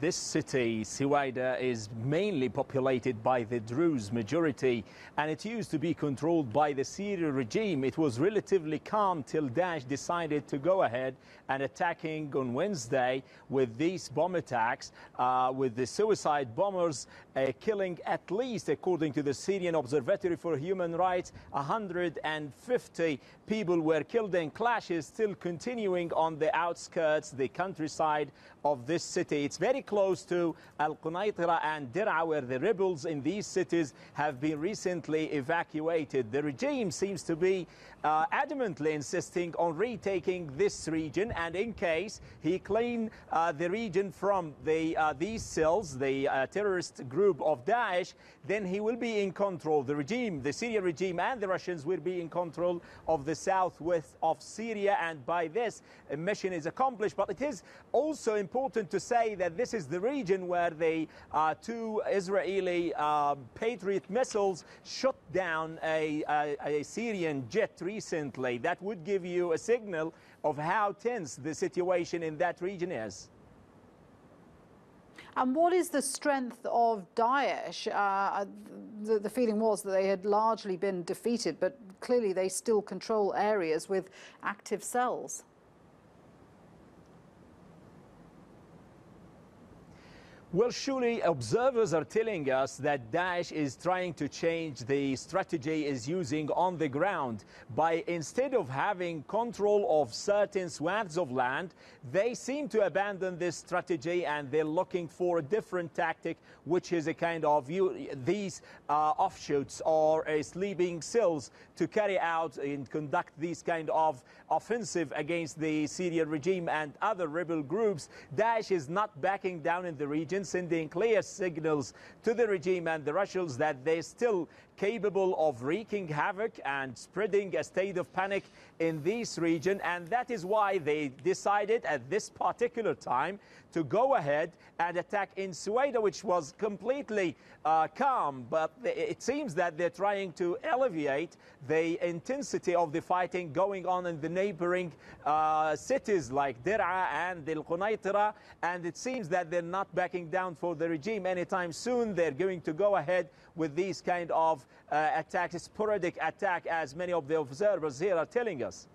This city, Sweida, is mainly populated by the Druze majority, and it used to be controlled by the Syrian regime. It was relatively calm till Daesh decided to go ahead and attacking on Wednesday with these bomb attacks, with the suicide bombers killing at least, according to the Syrian Observatory for Human Rights, 150 people were killed in clashes still continuing on the outskirts, the countryside of this city. It's very close to Al-Qunaitira and Dir'a, where the rebels in these cities have been recently evacuated. The regime seems to be adamantly insisting on retaking this region, and in case he claimed the region from these cells, the terrorist group of Daesh, then he will be in control. The regime, the Syrian regime and the Russians will be in control of the southwest of Syria, and by this a mission is accomplished. But it is also important to say that this is the region where the two Israeli Patriot missiles shot down a Syrian jet recently. That would give you a signal of how tense the situation in that region is. And what is the strength of Daesh? The feeling was that they had largely been defeated, but clearly they still control areas with active cells. Well, surely observers are telling us that Daesh is trying to change the strategy is using on the ground. By instead of having control of certain swaths of land, they seem to abandon this strategy and they're looking for a different tactic, which is a kind of these offshoots or sleeping cells to carry out and conduct these kind of offensive against the Syrian regime and other rebel groups. Daesh is not backing down in the region, sending clear signals to the regime and the Russians that they're still capable of wreaking havoc and spreading a state of panic in this region. And that is why they decided at this particular time to go ahead and attack in Sweida, which was completely calm. But it seems that they're trying to alleviate the intensity of the fighting going on in the neighboring cities like Dir'a and Al-Qunaitira. And it seems that they're not backing down for the regime anytime soon. They're going to go ahead with these kind of attacks, sporadic attack, as many of the observers here are telling us.